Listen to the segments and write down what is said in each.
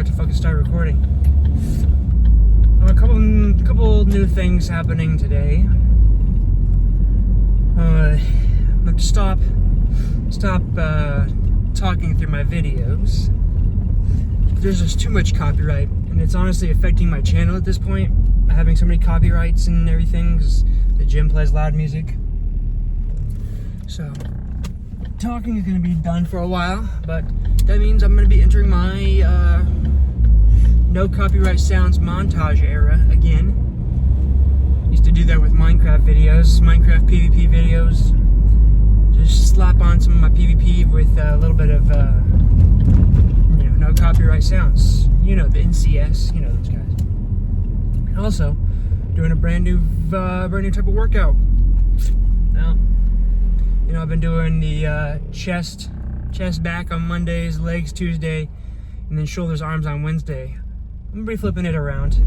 forgot to fucking start recording. A couple new things happening today. I'm going to stop talking through my videos. There's just too much copyright, and it's honestly affecting my channel at this point. Having so many copyrights and everything, because the gym plays loud music. So, talking is going to be done for a while, but that means I'm going to be entering my no copyright sounds montage era again. Used to do that with Minecraft videos, Minecraft PvP videos. Just slap on some of my PvP with a little bit of, no copyright sounds. You know, the NCS, you know those guys. And also, doing a brand new type of workout. Now, I've been doing the chest back on Mondays, legs Tuesday, and then shoulders, arms on Wednesday. I'm gonna be flipping it around.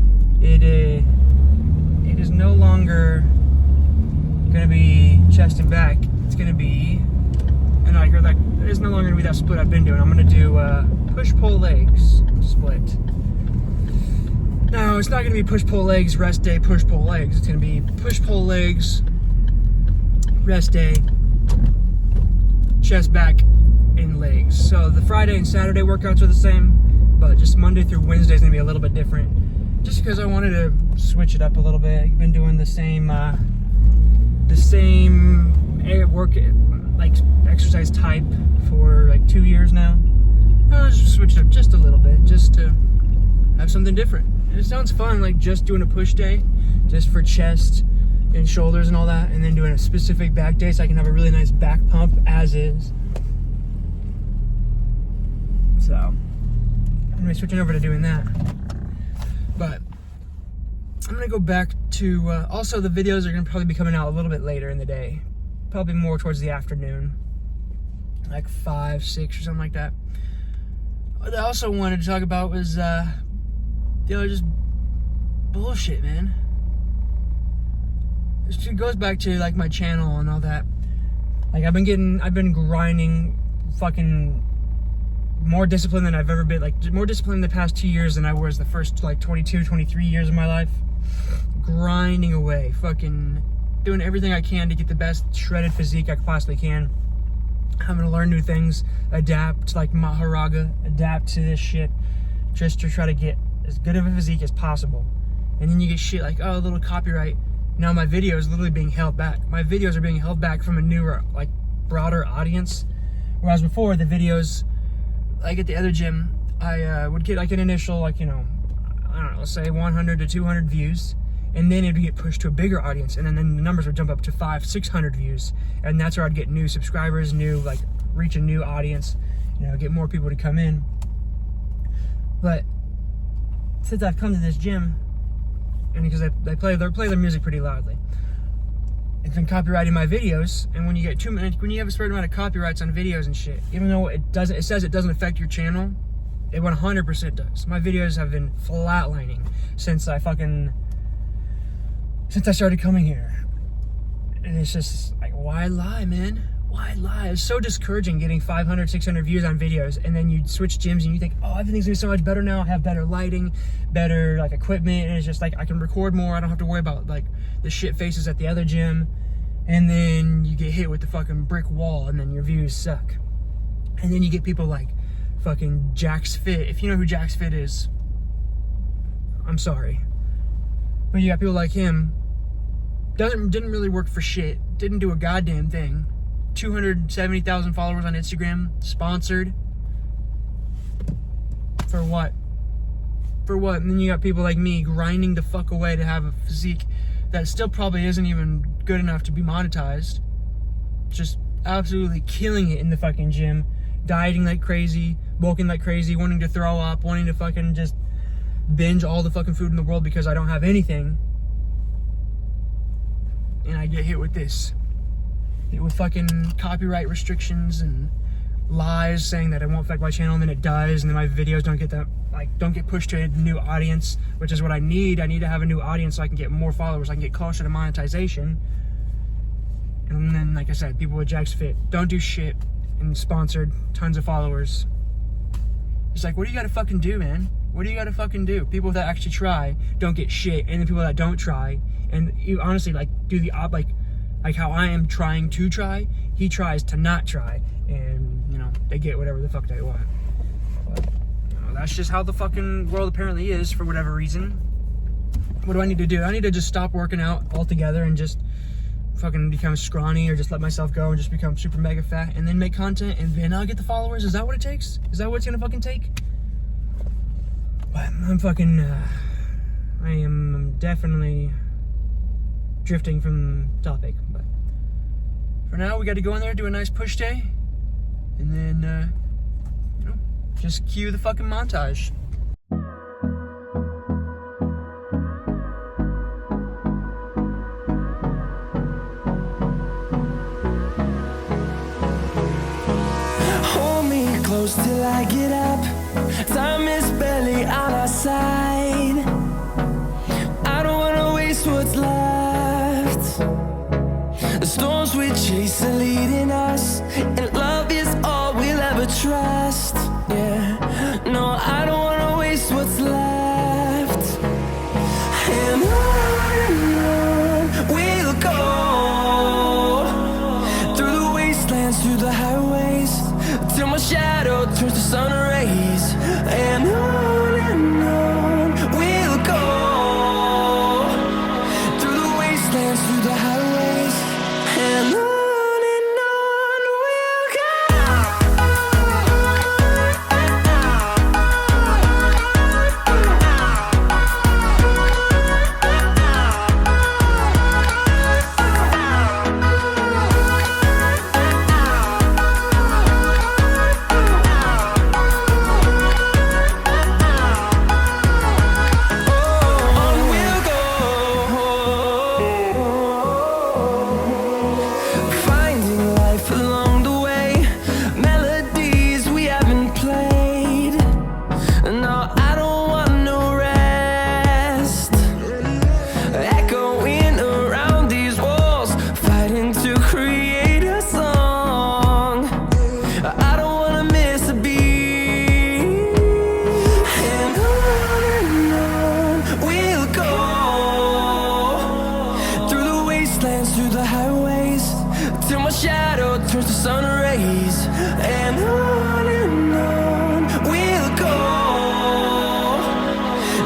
It is no longer gonna be chest and back. It's gonna be, it's no longer gonna be that split I've been doing. I'm gonna do push-pull legs split. No, it's not gonna be push-pull legs, rest day, push-pull legs. It's gonna be push-pull legs, rest day, chest, back, and legs. So the Friday and Saturday workouts are the same, but just Monday through Wednesday is gonna be a little bit different. Just because I wanted to switch it up a little bit. I've been doing the same exercise type for 2 years now. I'll just switch it up just a little bit, just to have something different. And it sounds fun, just doing a push day, just for chest and shoulders and all that, and then doing a specific back day so I can have a really nice back pump as is. So, I'm gonna be switching over to doing that. But I'm gonna go back to, also the videos are gonna probably be coming out a little bit later in the day. Probably more towards the afternoon. 5, 6 or something like that. What I also wanted to talk about was, just bullshit, man. It goes back to, my channel and all that. I've been grinding fucking more disciplined than I've ever been. More disciplined in the past 2 years than I was the first, 22, 23 years of my life. Grinding away. Fucking doing everything I can to get the best shredded physique I possibly can. Having to learn new things, adapt, Maharaga, adapt to this shit, just to try to get as good of a physique as possible. And then you get shit a little copyright. Now my video is literally being held back. My videos are being held back from a newer, broader audience. Whereas before, the videos, at the other gym, I would get an initial, I don't know, let's say 100 to 200 views. And then it would get pushed to a bigger audience, and then the numbers would jump up to 500, 600 views, and that's where I'd get new subscribers, reach a new audience, get more people to come in. But since I've come to this gym, and because they play their music pretty loudly, it's been copyrighting my videos. And when you get when you have a certain amount of copyrights on videos and shit, even though it says it doesn't affect your channel, it 100% does. My videos have been flatlining since I started coming here. And it's just why lie, man? Why lie? It's so discouraging getting 500, 600 views on videos, and then you switch gyms and you think, oh, everything's gonna be so much better now. I have better lighting, better equipment, and it's just I can record more. I don't have to worry about the shit faces at the other gym. And then you get hit with the fucking brick wall, and then your views suck. And then you get people like fucking Jack's Fit. If you know who Jack's Fit is, I'm sorry. But you got people like him, didn't really work for shit, didn't do a goddamn thing. 270,000 followers on Instagram, sponsored. For what? And then you got people like me grinding the fuck away to have a physique that still probably isn't even good enough to be monetized. Just absolutely killing it in the fucking gym, dieting like crazy, bulking like crazy, wanting to throw up, wanting to fucking just binge all the fucking food in the world because I don't have anything. And I get hit with this. Hit with fucking copyright restrictions and lies saying that it won't affect my channel, and then it does, and then my videos don't get pushed to a new audience, which is what I need. I need to have a new audience so I can get more followers, I can get closer to monetization. And then, like I said, people with Jack's Fit don't do shit and sponsored tons of followers. It's what do you gotta fucking do, man? What do you gotta fucking do? People that actually try don't get shit, and the people that don't try, and you honestly like do the like how I am trying to try, he tries to not try, and you know, they get whatever the fuck they want. But you know, that's just how the fucking world apparently is for whatever reason. What do I need to do? I need to just stop working out altogether and just fucking become scrawny, or just let myself go and just become super mega fat and then make content and then I'll get the followers. Is that what it takes? Is that what it's gonna fucking take? But I'm fucking I am definitely drifting from topic, but for now we got to go in there, do a nice push day, and then you know, just cue the fucking montage. Till I get up, time is barely on our side. I don't wanna waste what's left. The storms we chase are leading us, and love is all we'll ever trust. Yeah, no, I don't wanna waste what's left. And on we'll go, through the wastelands, through the highways, till my shadow turns to sun rays. And on we'll go, through the wastelands, through the highways, and on we'll go. Through the highways, till my shadow turns to sun rays. And on we'll go,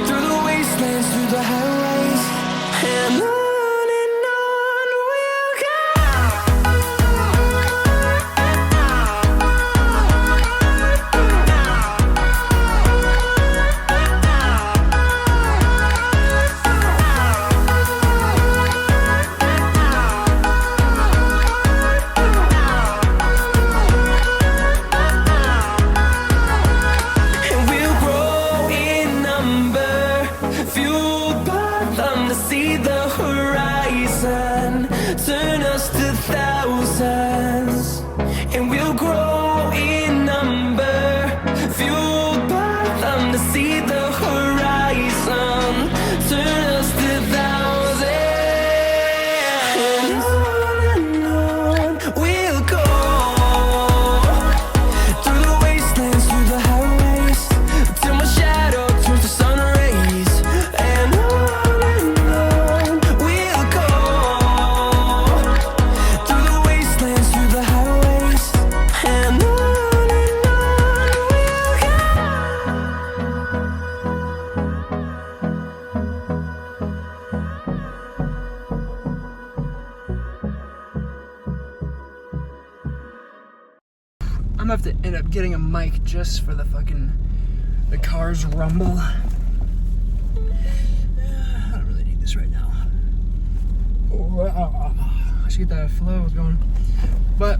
through the wastelands, through the highways, and on we'll go. See the horizon turn us to thousands, and we'll grow in number, fueled by them. To see the horizon turn us to thousands, and on we'll go, through the wastelands, through the highways, till my shadow turns to sun rays. And I'm gonna have to end up getting a mic just for the cars rumble. I don't really need this right now. I should get that flow going. But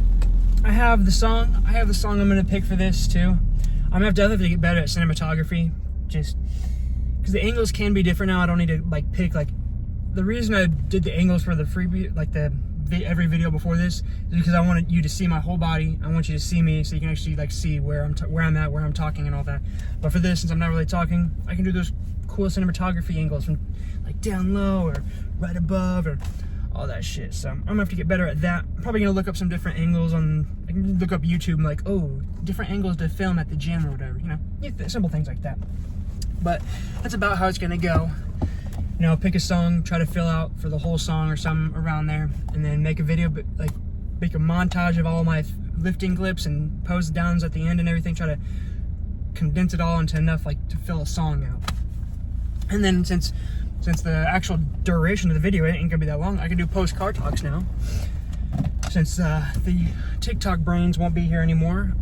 I have the song I'm gonna pick for this too. I'm gonna have to get better at cinematography, just because the angles can be different now. I don't need to pick the reason I did the angles for the every video before this is because I wanted you to see my whole body. I want you to see me so you can actually see where I'm at, where I'm talking and all that. But for this, since I'm not really talking, I can do those cool cinematography angles from down low or right above or all that shit. So I'm gonna have to get better at that. I'm probably gonna look up some different angles I can look up YouTube and different angles to film at the gym or whatever, simple things like that. But that's about how it's gonna go. You know, pick a song, try to fill out for the whole song or something around there, and then make a video, but like make a montage of all my lifting clips and pose downs at the end and everything. Try to condense it all into enough like to fill a song out. And then since the actual duration of the video ain't gonna be that long, I can do post car talks now. Since the TikTok brains won't be here anymore,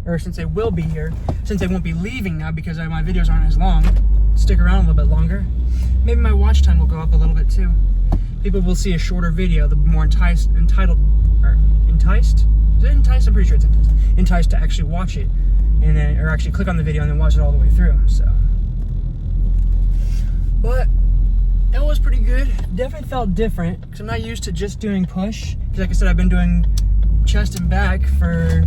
or since they will be here, since they won't be leaving now because my videos aren't as long, stick around a little bit longer, maybe my watch time will go up a little bit too. People will see a shorter video, the more enticed? Is it enticed? I'm pretty sure it's enticed. Enticed to actually watch it, and then, or actually click on the video and then watch it all the way through, so. But it was pretty good. Definitely felt different because I'm not used to just doing push. Because like I said, I've been doing chest and back for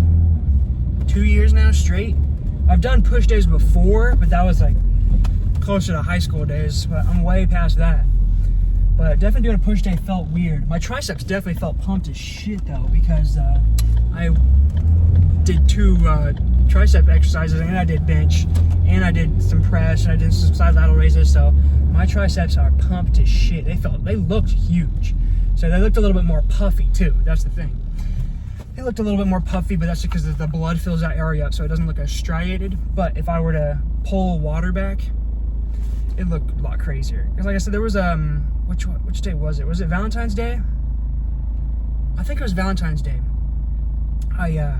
2 years now straight. I've done push days before, but that was like closer to high school days. But I'm way past that. But definitely doing a push day felt weird. My triceps definitely felt pumped as shit though, because I did 2 tricep exercises, and I did bench, and I did some press, and I did some side lateral raises. So my triceps are pumped as shit. They looked huge. So they looked a little bit more puffy too. That's the thing. They looked a little bit more puffy, but that's because the blood fills that area up, so it doesn't look as striated. But if I were to pull water back, it looked a lot crazier. Because like I said, there was which day was it? Was it Valentine's Day? I think it was Valentine's Day. I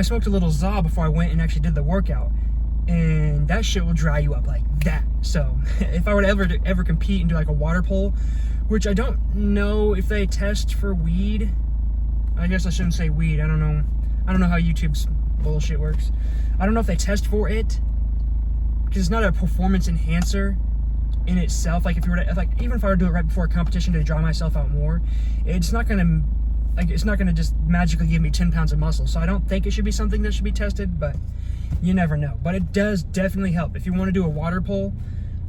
smoked a little za before I went and actually did the workout, and that shit will dry you up like that. So if I were to ever compete and do like a water pole, which I don't know if they test for weed. I guess I shouldn't say weed. I don't know how YouTube's bullshit works. I don't know if they test for it, because it's not a performance enhancer in itself. Like if you were to, even if I were to do it right before a competition to dry myself out more, it's not gonna just magically give me 10 pounds of muscle. So I don't think it should be something that should be tested, but you never know. But it does definitely help. If you want to do a water pole,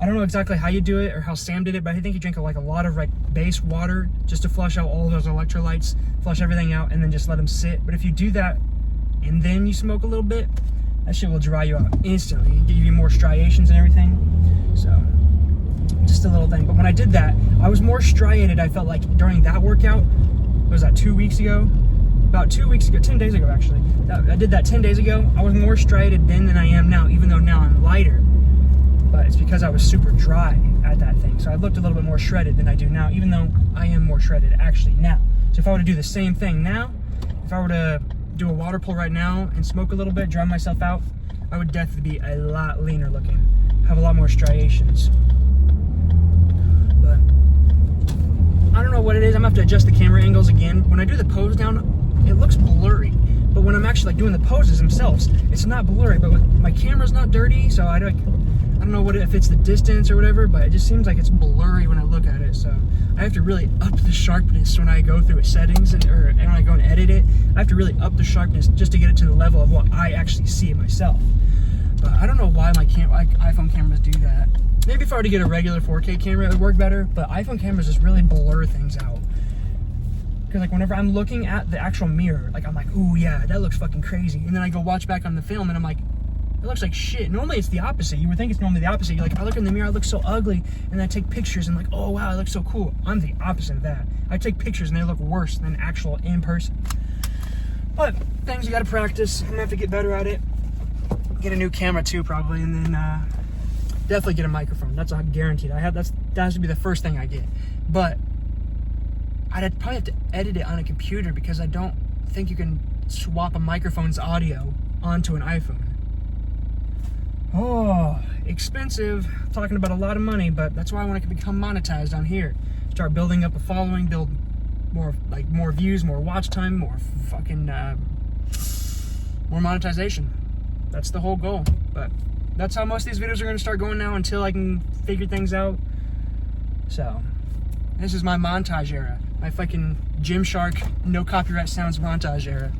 I don't know exactly how you do it or how Sam did it, but I think you drink like a lot of like base water just to flush out all of those electrolytes, flush everything out, and then just let them sit. But if you do that and then you smoke a little bit, that shit will dry you out instantly and give you more striations and everything. So just a little thing. But when I did that, I was more striated, I felt like, during that workout. Was that 2 weeks ago? About 2 weeks ago, 10 days ago actually. I did that 10 days ago. I was more striated then than I am now, even though now I'm lighter. But it's because I was super dry at that thing. So I looked a little bit more shredded than I do now, even though I am more shredded actually now. So if I were to do the same thing now, if I were to do a water pull right now and smoke a little bit, dry myself out, I would definitely be a lot leaner looking, have a lot more striations. But I don't know what it is. I'm gonna have to adjust the camera angles again. When I do the pose down, it looks blurry. But when I'm actually like doing the poses themselves, it's not blurry. But my camera's not dirty, so I don't know if it's the distance or whatever, but it just seems like it's blurry when I look at it. So I have to really up the sharpness when I go through its settings and when I go and edit it. I have to really up the sharpness just to get it to the level of what I actually see it myself. But I don't know why my iPhone cameras do that. Maybe if I were to get a regular 4K camera, it would work better. But iPhone cameras just really blur things out. Because like whenever I'm looking at the actual mirror, like I'm like, ooh yeah, that looks fucking crazy. And then I go watch back on the film and I'm like, it looks like shit. Normally it's the opposite. You would think it's normally the opposite. You're like, if I look in the mirror, I look so ugly, and then I take pictures and like, oh wow, I look so cool. I'm the opposite of that. I take pictures and they look worse than actual in person. But things you gotta practice. I'm gonna have to get better at it. Get a new camera too, probably, and then definitely get a microphone. That's guaranteed. That has to be the first thing I get. But I'd probably have to edit it on a computer because I don't think you can swap a microphone's audio onto an iPhone. Oh, expensive. Talking about a lot of money, but that's why I want to become monetized on here. Start building up a following, build more views, more watch time, more monetization. That's the whole goal. But that's how most of these videos are going to start going now until I can figure things out. So, this is my montage era. My fucking Gymshark, no copyright sounds montage era.